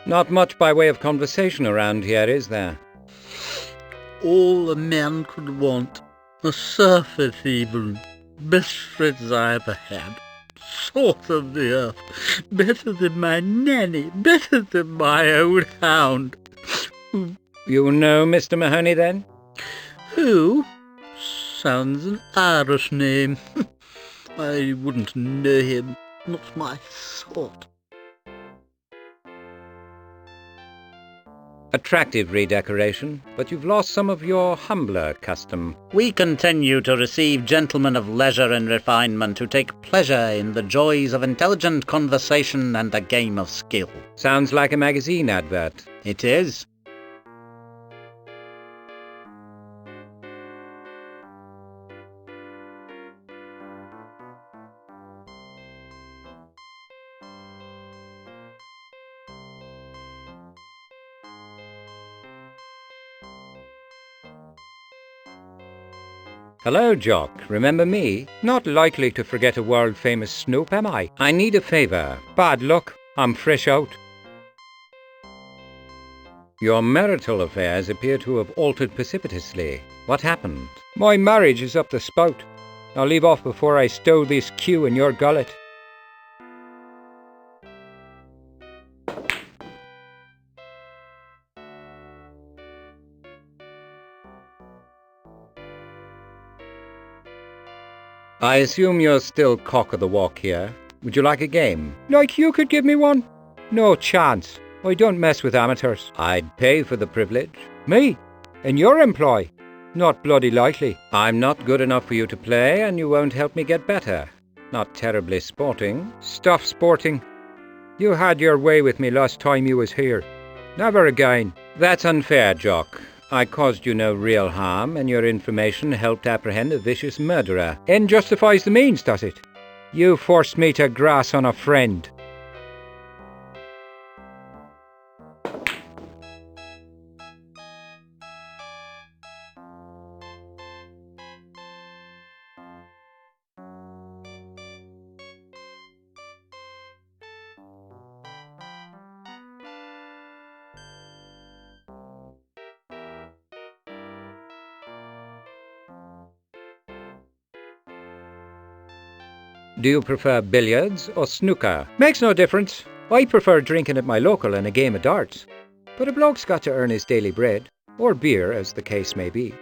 Not much by way of conversation around here, is there? All a man could want. A surface even. Best friends I ever had. Salt of the earth. Better than my nanny. Better than my old hound. You know Mr. Mahoney, then? Who? Sounds an Irish name. I wouldn't know him. Not my sort. Attractive redecoration, but you've lost some of your humbler custom. We continue to receive gentlemen of leisure and refinement who take pleasure in the joys of intelligent conversation and a game of skill. Sounds like a magazine advert. It is. Hello, Jock. Remember me? Not likely to forget a world-famous snoop, am I? I need a favour. Bad luck. I'm fresh out. Your marital affairs appear to have altered precipitously. What happened? My marriage is up the spout. I'll leave off before I stow this cue in your gullet. I assume you're still cock of the walk here. Would you like a game? Like you could give me one? No chance. I don't mess with amateurs. I'd pay for the privilege. Me? In your employ? Not bloody likely. I'm not good enough for you to play, and you won't help me get better. Not terribly sporting. Stuff sporting. You had your way with me last time you was here. Never again. That's unfair, Jock. I caused you no real harm, and your information helped apprehend a vicious murderer. End justifies the means, does it? You forced me to grass on a friend. Do you prefer billiards or snooker? Makes no difference. I prefer drinking at my local and a game of darts. But a bloke's got to earn his daily bread, or beer, as the case may be.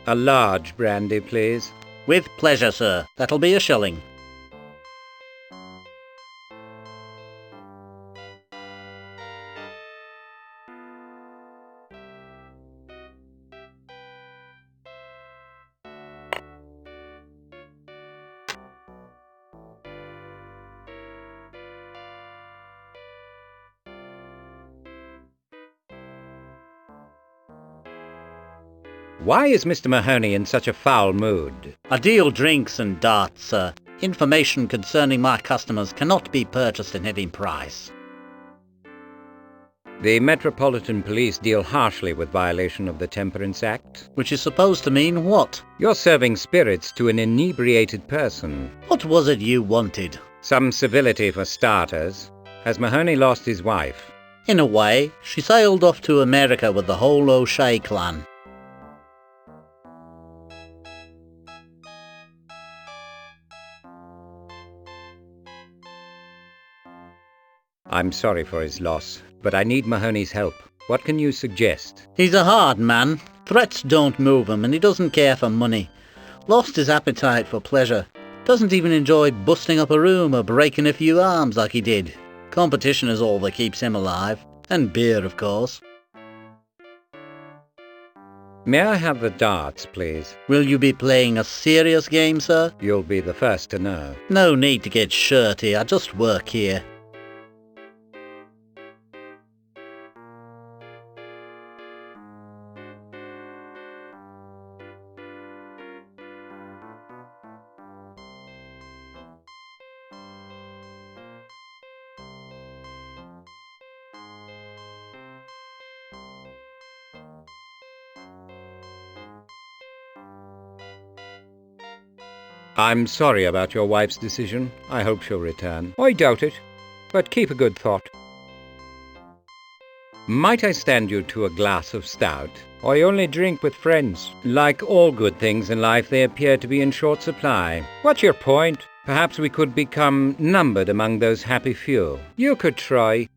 A large brandy, please. With pleasure, sir. That'll be a shilling. Why is Mr. Mahoney in such a foul mood? I deal drinks and darts, sir. Information concerning my customers cannot be purchased at any price. The Metropolitan Police deal harshly with violation of the Temperance Act. Which is supposed to mean what? You're serving spirits to an inebriated person. What was it you wanted? Some civility for starters. Has Mahoney lost his wife? In a way. She sailed off to America with the whole O'Shea clan. I'm sorry for his loss, but I need Mahoney's help. What can you suggest? He's a hard man. Threats don't move him, and he doesn't care for money. Lost his appetite for pleasure. Doesn't even enjoy busting up a room or breaking a few arms like he did. Competition is all that keeps him alive. And beer, of course. May I have the darts, please? Will you be playing a serious game, sir? You'll be the first to know. No need to get shirty, I just work here. I'm sorry about your wife's decision. I hope she'll return. I doubt it, but keep a good thought. Might I stand you to a glass of stout? I only drink with friends. Like all good things in life, they appear to be in short supply. What's your point? Perhaps we could become numbered among those happy few. You could try.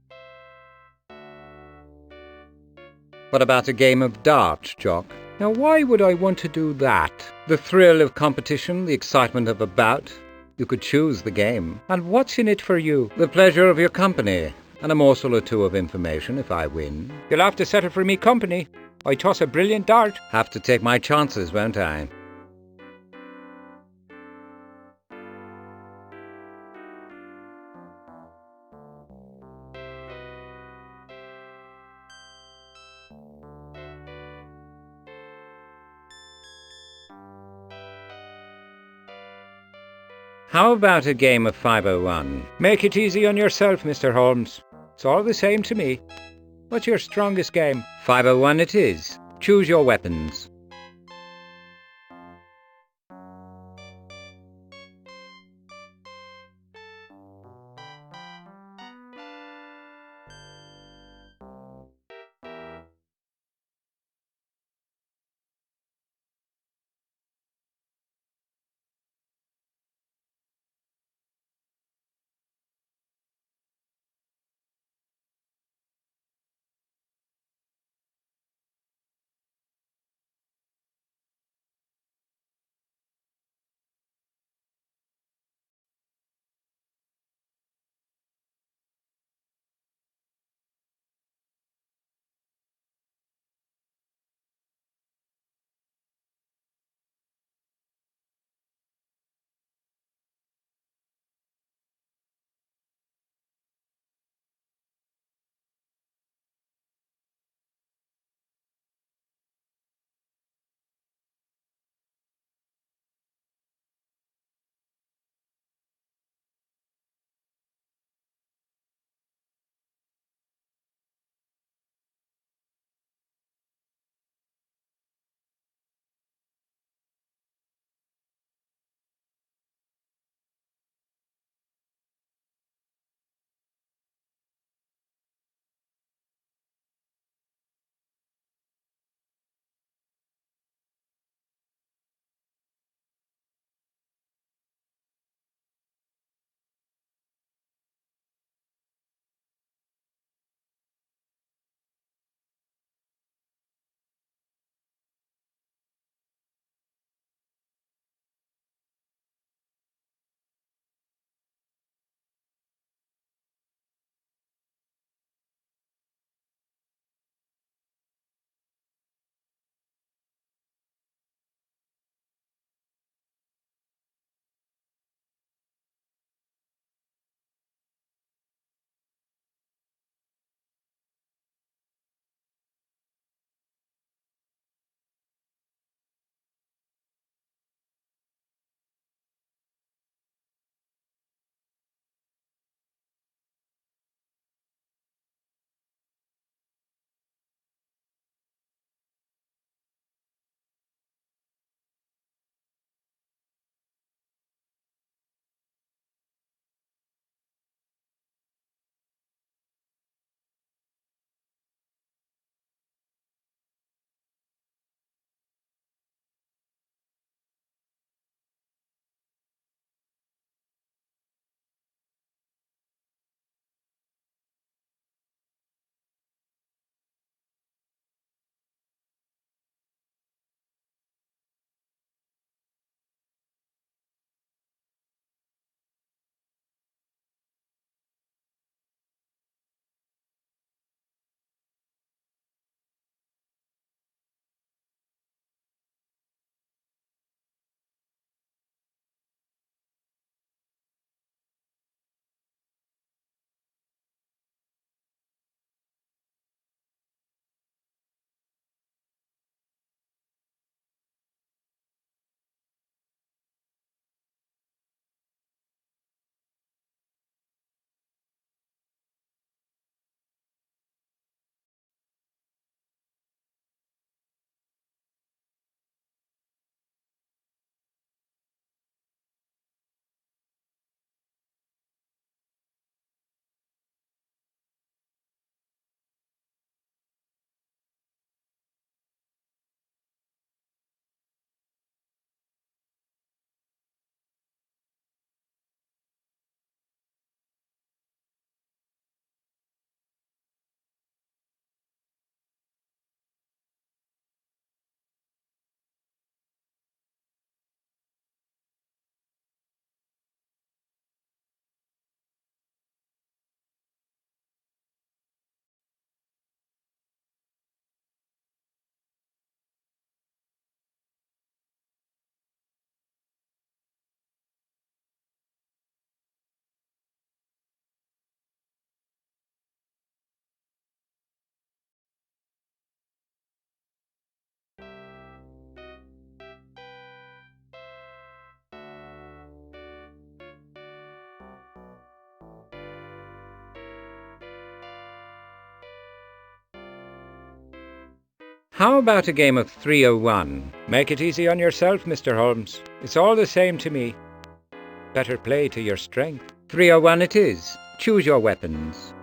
What about a game of darts, Jock? Now, why would I want to do that? The thrill of competition, the excitement of a bout. You could choose the game. And what's in it for you? The pleasure of your company, and a morsel or two of information if I win. You'll have to settle for me company. I toss a brilliant dart. Have to take my chances, won't I? How about a game of 501? Make it easy on yourself, Mr. Holmes. It's all the same to me. What's your strongest game? 501 it is. Choose your weapons. How about a game of 301? Make it easy on yourself, Mr. Holmes. It's all the same to me. Better play to your strength. 301 it is. Choose your weapons.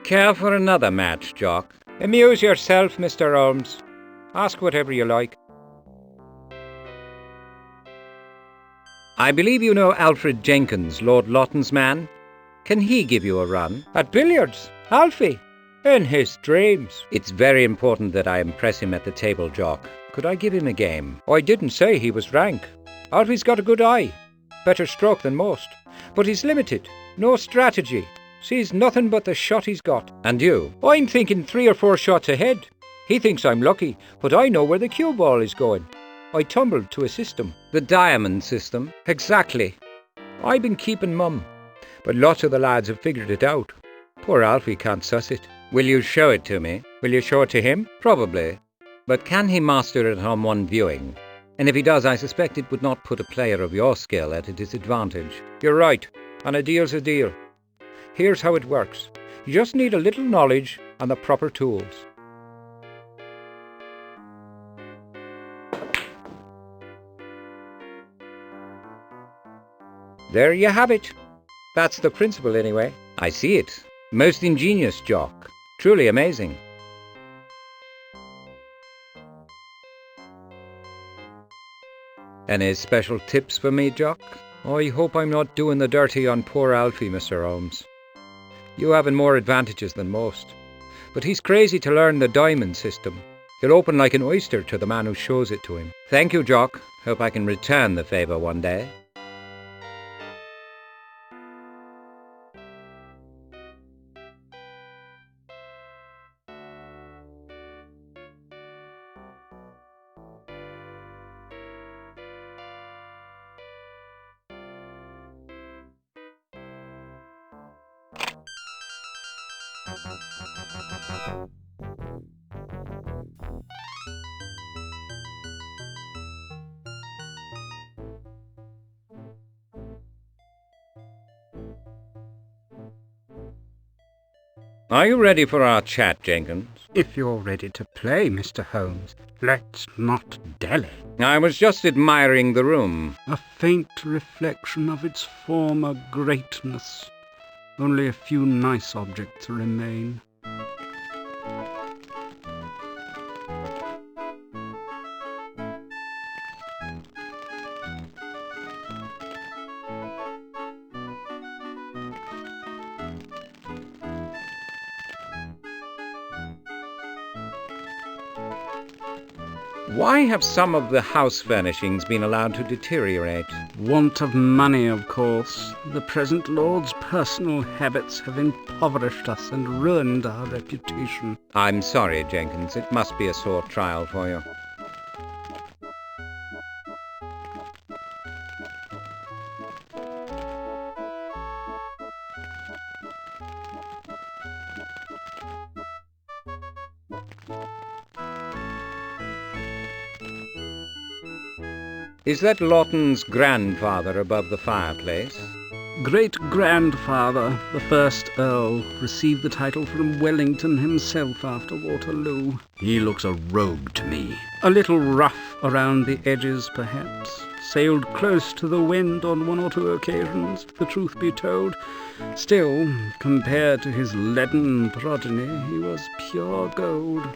Care for another match, Jock? Amuse yourself, Mr. Holmes. Ask whatever you like. I believe you know Alfred Jenkins, Lord Lawton's man. Can he give you a run? At billiards? Alfie? In his dreams. It's very important that I impress him at the table, Jock. Could I give him a game? I didn't say he was rank. Alfie's got a good eye. Better stroke than most. But he's limited. No strategy. Sees nothing but the shot he's got. And you? I'm thinking 3 or 4 shots ahead. He thinks I'm lucky, but I know where the cue ball is going. I tumbled to a system. The diamond system? Exactly. I've been keeping mum, but lots of the lads have figured it out. Poor Alfie can't suss it. Will you show it to me? Will you show it to him? Probably. But can he master it on one viewing? And if he does, I suspect it would not put a player of your skill at a disadvantage. You're right, and a deal's a deal. Here's how it works. You just need a little knowledge and the proper tools. There you have it. That's the principle anyway. I see it. Most ingenious, Jock. Truly amazing. Any special tips for me, Jock? I hope I'm not doing the dirty on poor Alfie, Mr. Holmes. You having more advantages than most. But he's crazy to learn the diamond system. He'll open like an oyster to the man who shows it to him. Thank you, Jock. Hope I can return the favour one day. Are you ready for our chat, Jenkins? If you're ready to play, Mr. Holmes, let's not dally. I was just admiring the room. A faint reflection of its former greatness. Only a few nice objects remain. Why have some of the house furnishings been allowed to deteriorate? Want of money, of course. The present lord's personal habits have impoverished us and ruined our reputation. I'm sorry, Jenkins. It must be a sore trial for you. Is that Lawton's grandfather above the fireplace? Great-grandfather, the first Earl, received the title from Wellington himself after Waterloo. He looks a rogue to me. A little rough around the edges, perhaps. Sailed close to the wind on one or two occasions, if the truth be told. Still, compared to his leaden progeny, he was pure gold.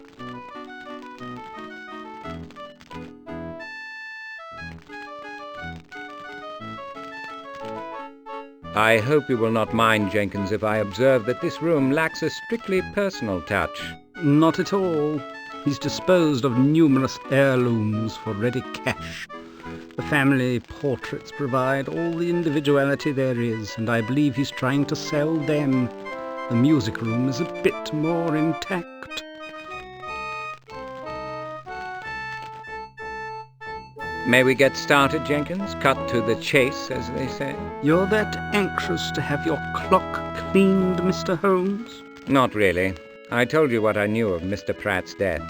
I hope you will not mind, Jenkins, if I observe that this room lacks a strictly personal touch. Not at all. He's disposed of numerous heirlooms for ready cash. The family portraits provide all the individuality there is, and I believe he's trying to sell them. The music room is a bit more intact. May we get started, Jenkins? Cut to the chase, as they say. You're that anxious to have your clock cleaned, Mr. Holmes? Not really. I told you what I knew of Mr. Pratt's death.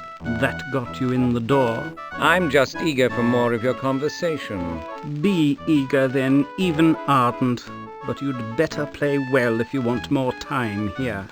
That got you in the door. I'm just eager for more of your conversation. Be eager then, even ardent. But you'd better play well if you want more time here.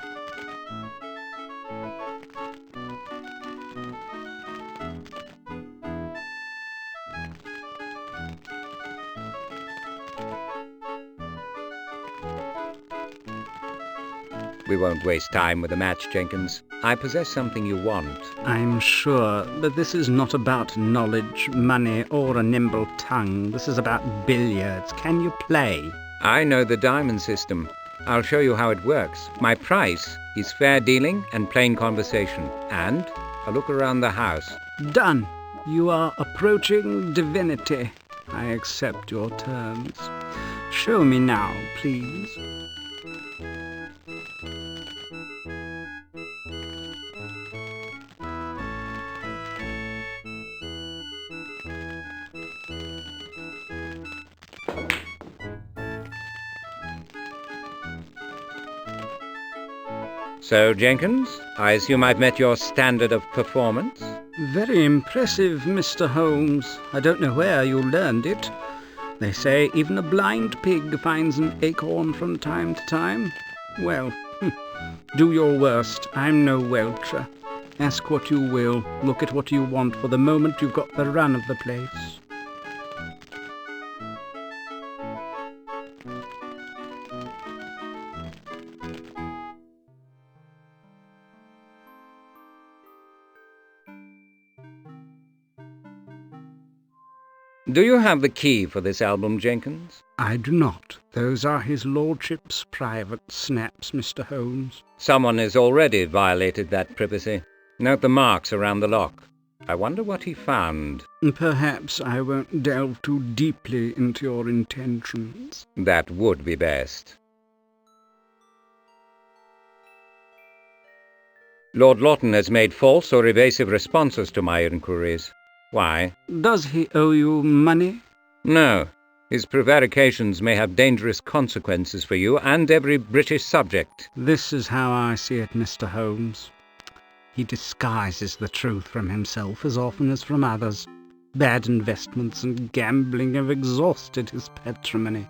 We won't waste time with a match, Jenkins. I possess something you want. I'm sure, but this is not about knowledge, money, or a nimble tongue. This is about billiards. Can you play? I know the diamond system. I'll show you how it works. My price is fair dealing and plain conversation, and a look around the house. Done. You are approaching divinity. I accept your terms. Show me now, please. So, Jenkins, I assume I've met your standard of performance? Very impressive, Mr. Holmes. I don't know where you learned it. They say even a blind pig finds an acorn from time to time. Well, do your worst. I'm no welcher. Ask what you will, look at what you want. For the moment you've got the run of the place. Do you have the key for this album, Jenkins? I do not. Those are his lordship's private snaps, Mr. Holmes. Someone has already violated that privacy. Note the marks around the lock. I wonder what he found. Perhaps I won't delve too deeply into your intentions. That would be best. Lord Lawton has made false or evasive responses to my inquiries. Why? Does he owe you money? No. His prevarications may have dangerous consequences for you and every British subject. This is how I see it, Mr. Holmes. He disguises the truth from himself as often as from others. Bad investments and gambling have exhausted his patrimony.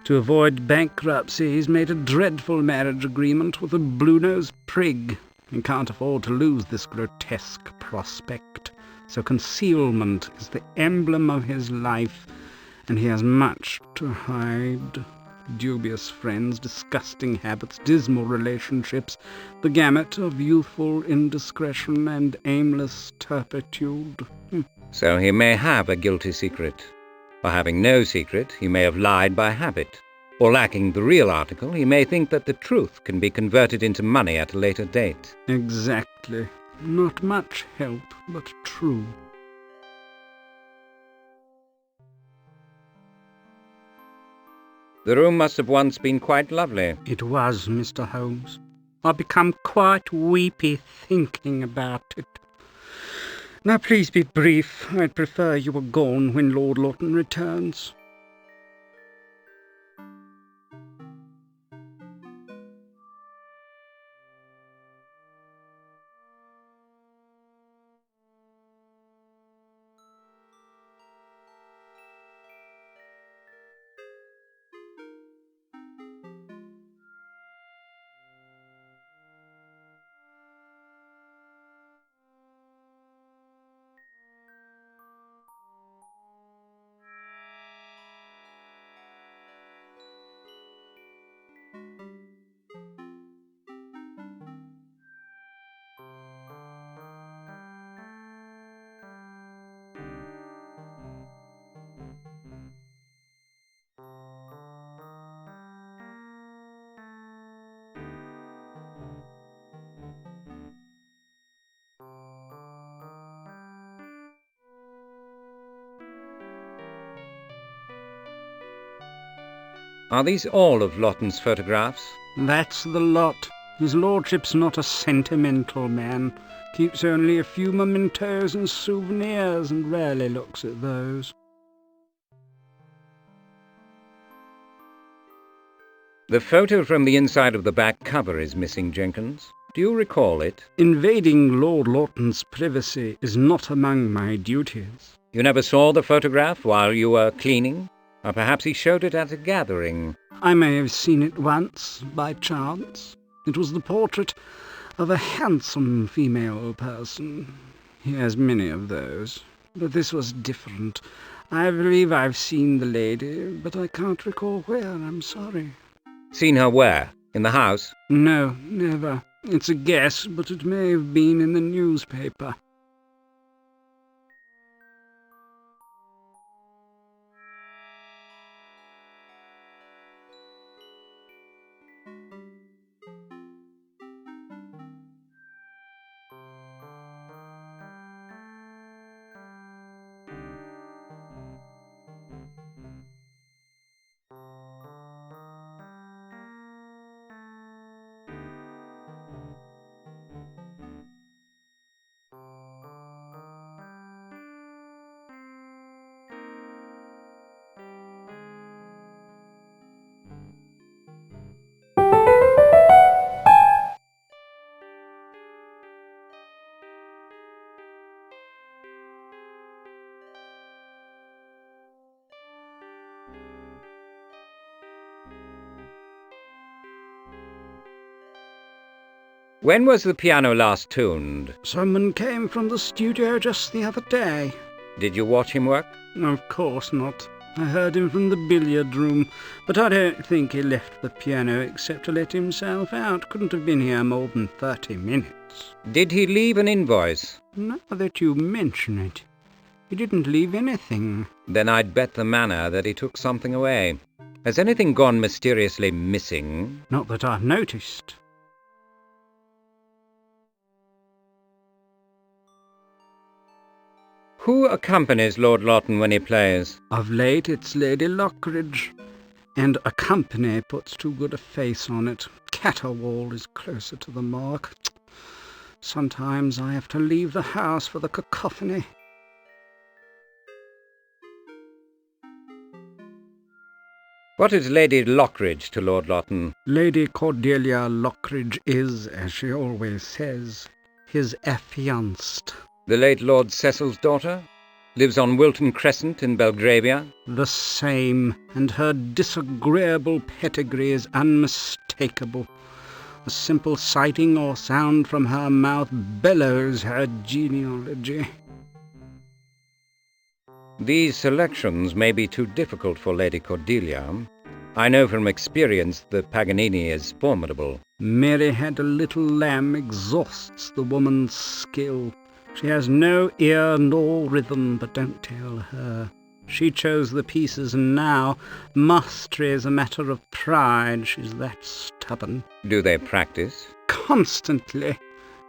To avoid bankruptcy, he's made a dreadful marriage agreement with a blue-nosed prig. He can't afford to lose this grotesque prospect. So concealment is the emblem of his life, and he has much to hide. Dubious friends, disgusting habits, dismal relationships, the gamut of youthful indiscretion and aimless turpitude. So he may have a guilty secret. Or having no secret, he may have lied by habit. Or lacking the real article, he may think that the truth can be converted into money at a later date. Exactly. Not much help, but true. The room must have once been quite lovely. It was, Mr. Holmes. I've become quite weepy thinking about it. Now please be brief. I'd prefer you were gone when Lord Lawton returns. Are these all of Lawton's photographs? That's the lot. His lordship's not a sentimental man. Keeps only a few mementos and souvenirs and rarely looks at those. The photo from the inside of the back cover is missing, Jenkins. Do you recall it? Invading Lord Lawton's privacy is not among my duties. You never saw the photograph while you were cleaning? Or perhaps he showed it at a gathering. I may have seen it once, by chance. It was the portrait of a handsome female person. He has many of those. But this was different. I believe I've seen the lady, but I can't recall where, I'm sorry. Seen her where? In the house? No, never. It's a guess, but it may have been in the newspaper. When was the piano last tuned? Someone came from the studio just the other day. Did you watch him work? Of course not. I heard him from the billiard room, but I don't think he left the piano except to let himself out. Couldn't have been here more than 30 minutes. Did he leave an invoice? Now that you mention it. He didn't leave anything. Then I'd bet the manor that he took something away. Has anything gone mysteriously missing? Not that I've noticed. Who accompanies Lord Lawton when he plays? Of late it's Lady Lockridge, and a company puts too good a face on it. Catterwall is closer to the mark. Sometimes I have to leave the house for the cacophony. What is Lady Lockridge to Lord Lawton? Lady Cordelia Lockridge is, as she always says, his affianced. The late Lord Cecil's daughter? Lives on Wilton Crescent in Belgravia? The same, and her disagreeable pedigree is unmistakable. A simple sighting or sound from her mouth bellows her genealogy. These selections may be too difficult for Lady Cordelia. I know from experience that Paganini is formidable. Mary had a little lamb exhausts the woman's skill. She has no ear nor rhythm, but don't tell her. She chose the pieces, and now mastery is a matter of pride. She's that stubborn. Do they practice? Constantly.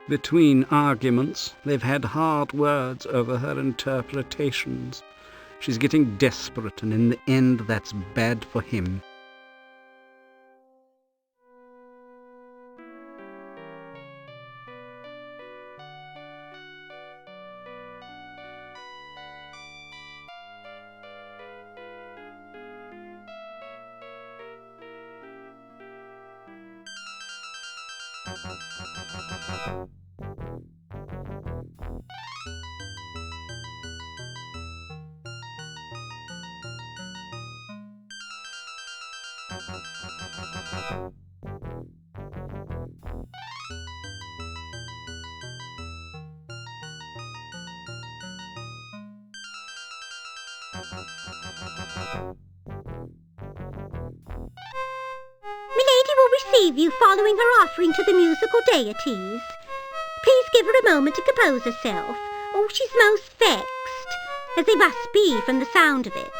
Between arguments, they've had hard words over her interpretations. She's getting desperate, and in the end that's bad for him. Milady will receive you following her offering to the musical deities. Please give her a moment to compose herself. Oh, she's most vexed, as they must be from the sound of it.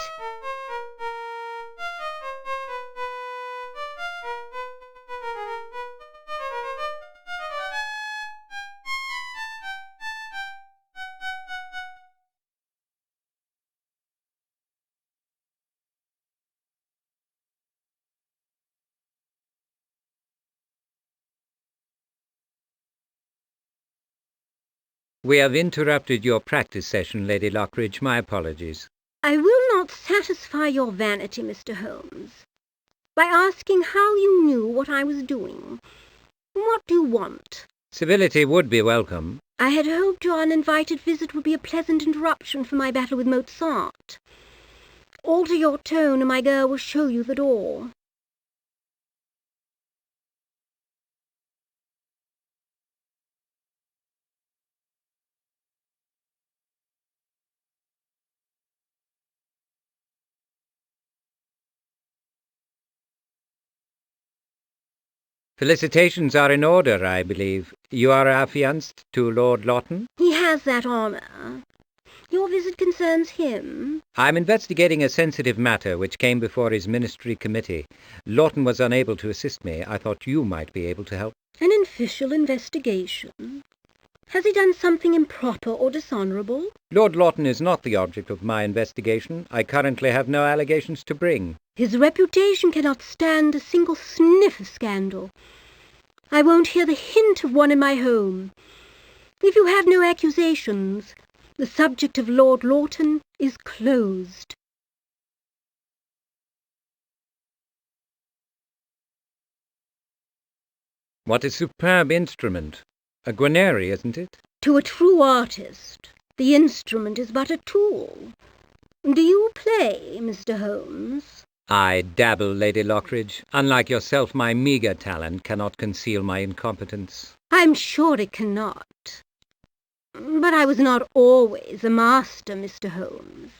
We have interrupted your practice session, Lady Lockridge. My apologies. I will not satisfy your vanity, Mr. Holmes, by asking how you knew what I was doing. What do you want? Civility would be welcome. I had hoped your uninvited visit would be a pleasant interruption for my battle with Mozart. Alter your tone, and my girl will show you the door. Felicitations are in order, I believe. You are affianced to Lord Lawton? He has that honour. Your visit concerns him. I'm investigating a sensitive matter which came before his ministry committee. Lawton was unable to assist me. I thought you might be able to help. An official investigation? Has he done something improper or dishonourable? Lord Lawton is not the object of my investigation. I currently have no allegations to bring. His reputation cannot stand a single sniff of scandal. I won't hear the hint of one in my home. If you have no accusations, the subject of Lord Lawton is closed. What a superb instrument. A Guarneri, isn't it? To a true artist, the instrument is but a tool. Do you play, Mr. Holmes? I dabble, Lady Lockridge. Unlike yourself, my meagre talent cannot conceal my incompetence. I'm sure it cannot. But I was not always a master, Mr. Holmes.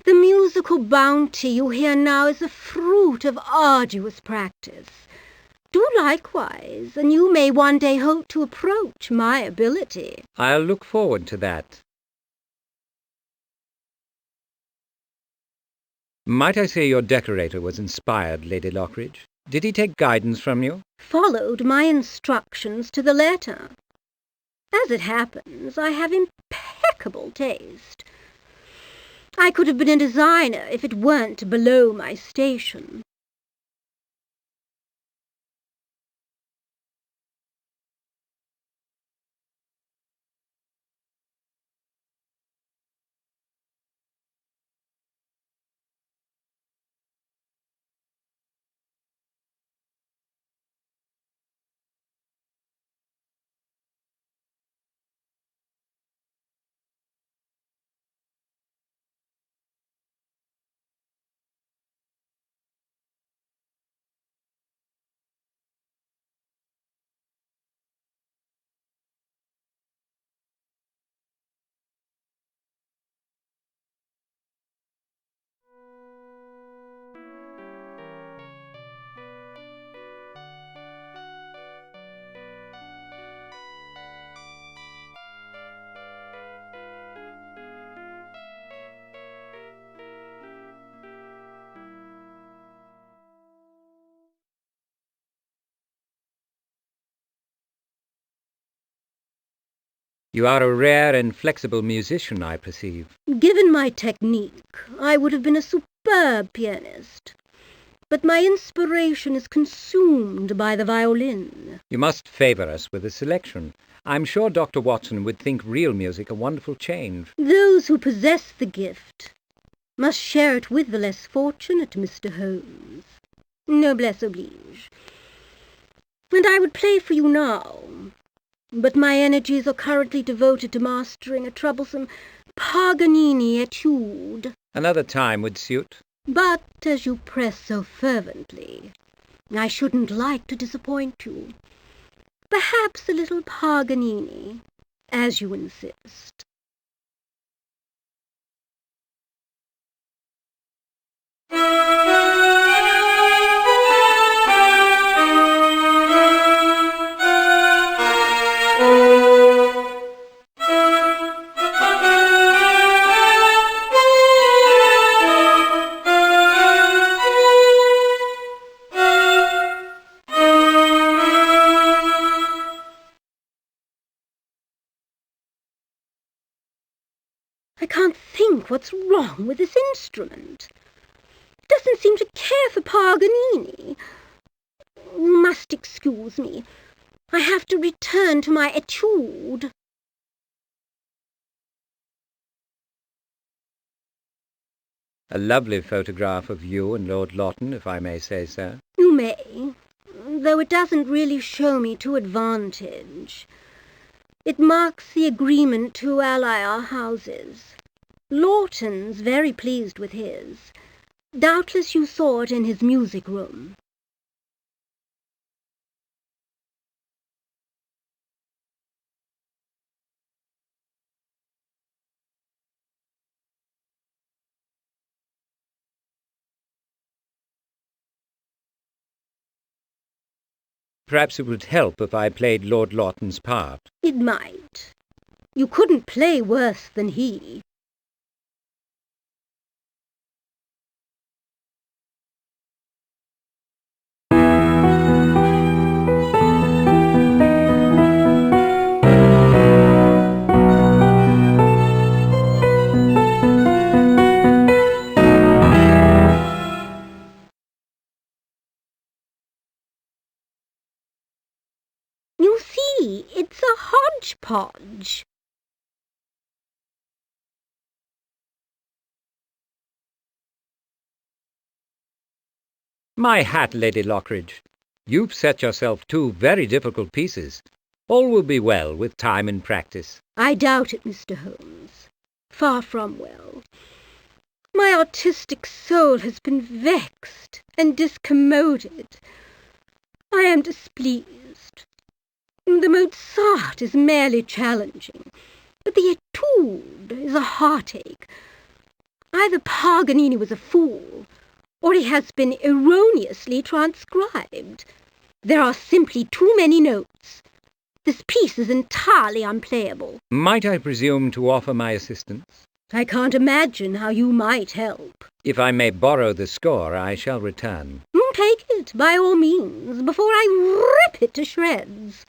The musical bounty you hear now is the fruit of arduous practice. Do likewise, and you may one day hope to approach my ability. I'll look forward to that. Might I say your decorator was inspired, Lady Lockridge? Did he take guidance from you? Followed my instructions to the letter. As it happens, I have impeccable taste. I could have been a designer if it weren't below my station. You are a rare and flexible musician, I perceive. Given my technique, I would have been a superb pianist. But my inspiration is consumed by the violin. You must favour us with a selection. I'm sure Dr. Watson would think real music a wonderful change. Those who possess the gift must share it with the less fortunate, Mr. Holmes. Noblesse oblige. And I would play for you now, but my energies are currently devoted to mastering a troublesome Paganini etude. Another time would suit. But as you press so fervently, I shouldn't like to disappoint you. Perhaps a little Paganini, as you insist. I can't think what's wrong with this instrument. It doesn't seem to care for Paganini. You must excuse me. I have to return to my etude. A lovely photograph of you and Lord Lawton, if I may say so. You may, though it doesn't really show me to advantage. It marks the agreement to ally our houses. Lawton's very pleased with his. Doubtless you saw it in his music room. Perhaps it would help if I played Lord Lawton's part. It might. You couldn't play worse than he. You see, it's a hodgepodge. My hat, Lady Lockridge. You've set yourself two very difficult pieces. All will be well with time and practice. I doubt it, Mr. Holmes. Far from well. My artistic soul has been vexed and discommoded. I am displeased. The Mozart is merely challenging, but the etude is a heartache. Either Paganini was a fool, or he has been erroneously transcribed. There are simply too many notes. This piece is entirely unplayable. Might I presume to offer my assistance? I can't imagine how you might help. If I may borrow the score, I shall return. Take it, by all means, before I rip it to shreds.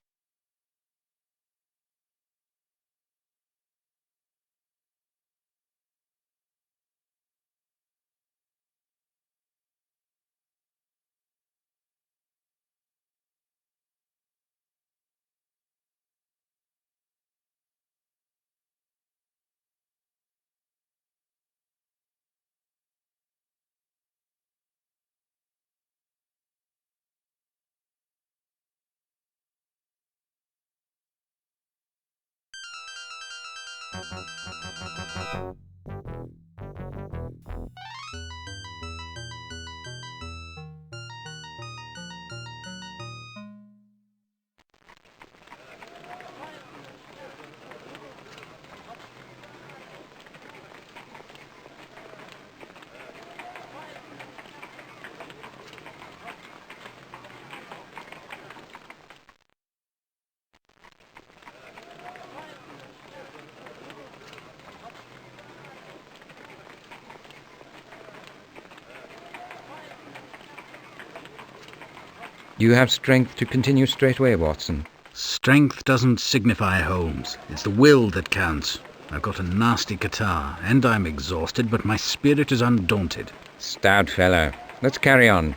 You have strength to continue straightway, Watson. Strength doesn't signify, Holmes. It's the will that counts. I've got a nasty catarrh, and I'm exhausted, but my spirit is undaunted. Stout fellow. Let's carry on.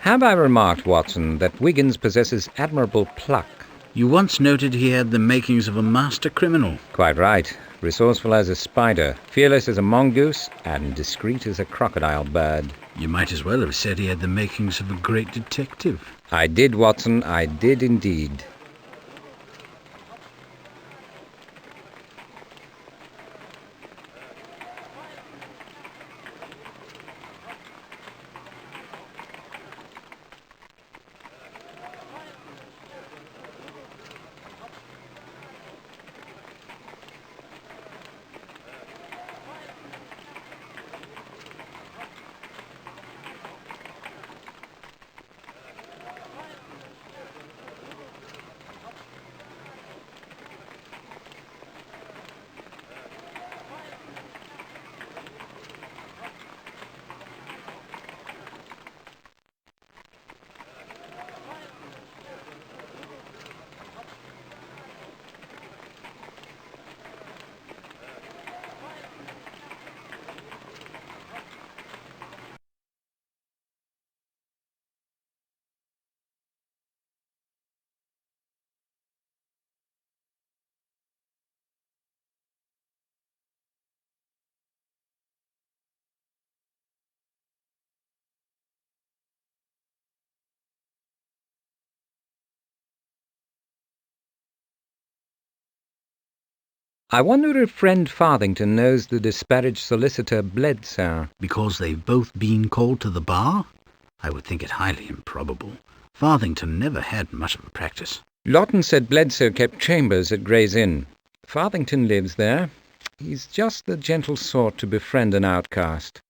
Have I remarked, Watson, that Wiggins possesses admirable pluck? You once noted he had the makings of a master criminal. Quite right. Resourceful as a spider, fearless as a mongoose, and discreet as a crocodile bird. You might as well have said he had the makings of a great detective. I did, Watson, I did indeed. I wonder if friend Farthington knows the disparaged solicitor Bledsoe. Because they've both been called to the bar? I would think it highly improbable. Farthington never had much of a practice. Lawton said Bledsoe kept chambers at Gray's Inn. Farthington lives there. He's just the gentle sort to befriend an outcast.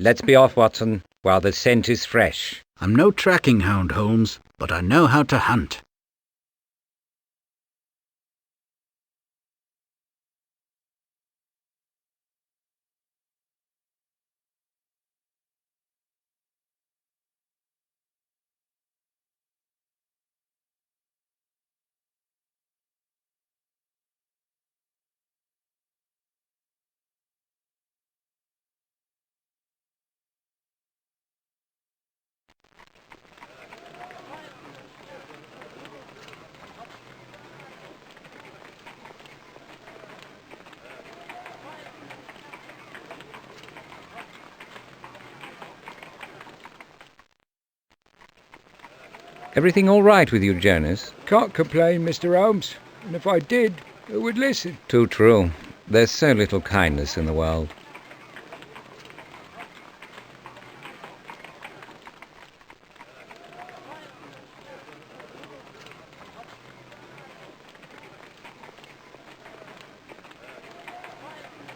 Let's be off, Watson, while the scent is fresh. I'm no tracking hound, Holmes, but I know how to hunt. Everything all right with you, Jonas? Can't complain, Mr. Holmes. And if I did, who would listen? Too true. There's so little kindness in the world.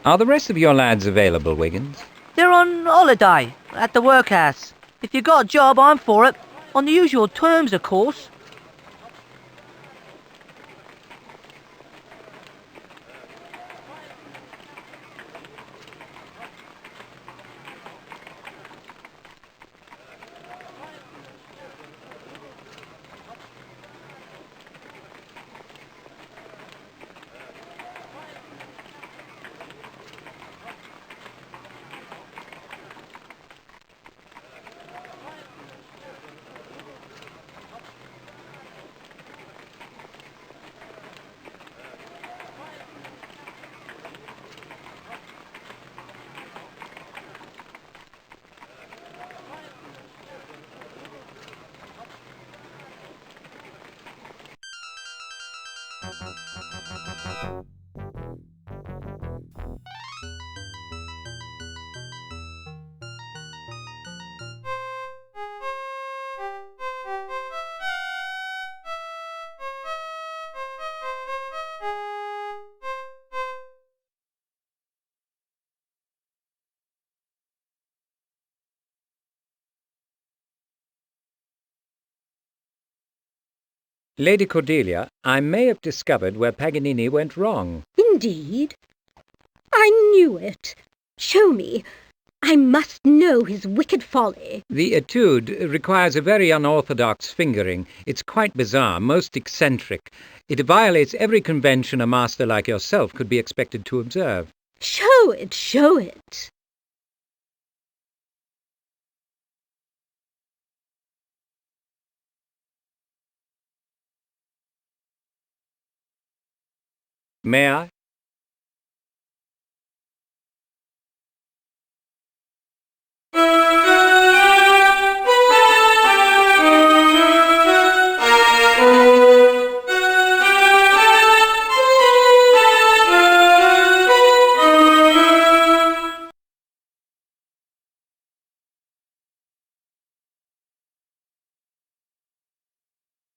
Are the rest of your lads available, Wiggins? They're on holiday at the workhouse. If you got a job, I'm for it. On the usual terms, of course. Lady Cordelia, I may have discovered where Paganini went wrong. Indeed? I knew it. Show me. I must know his wicked folly. The etude requires a very unorthodox fingering. It's quite bizarre, most eccentric. It violates every convention a master like yourself could be expected to observe. Show it, show it. May I?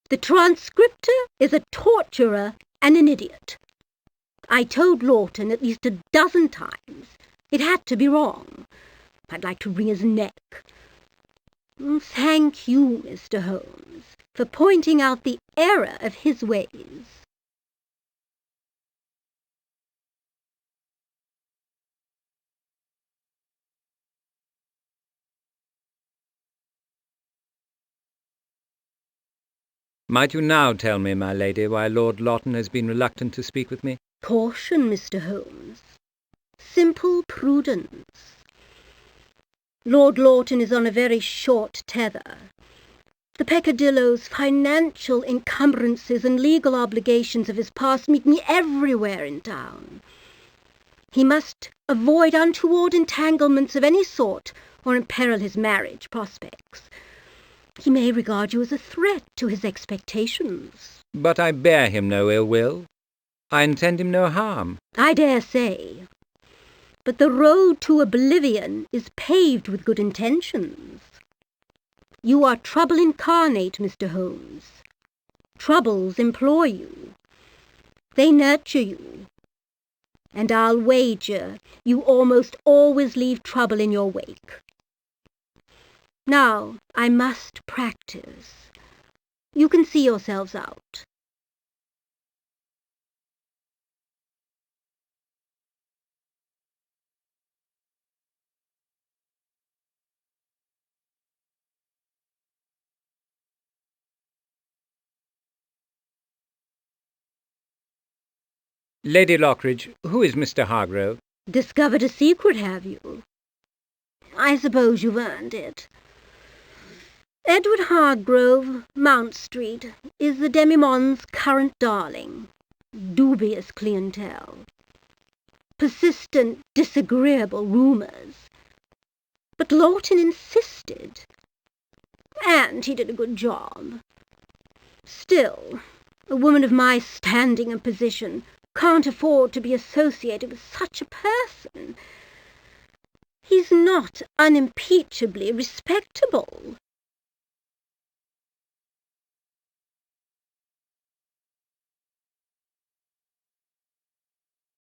The transcriptor is a torturer and an idiot. I told Lawton at least a dozen times it had to be wrong. I'd like to wring his neck. Thank you, Mr. Holmes, for pointing out the error of his ways. Might you now tell me, my lady, why Lord Lawton has been reluctant to speak with me? Caution, Mr. Holmes. Simple prudence. Lord Lawton is on a very short tether. The peccadilloes, financial encumbrances and legal obligations of his past meet me everywhere in town. He must avoid untoward entanglements of any sort or imperil his marriage prospects. He may regard you as a threat to his expectations. But I bear him no ill will. I intend him no harm. I dare say. But the road to oblivion is paved with good intentions. You are trouble incarnate, Mr. Holmes. Troubles employ you. They nurture you. And I'll wager you almost always leave trouble in your wake. Now, I must practice. You can see yourselves out. Lady Lockridge, who is Mr. Hargrove? Discovered a secret, have you? I suppose you've earned it. Edward Hargrove, Mount Street, is the demi-monde's current darling. Dubious clientele. Persistent, disagreeable rumours. But Lawton insisted. And he did a good job. Still, a woman of my standing and position can't afford to be associated with such a person. He's not unimpeachably respectable.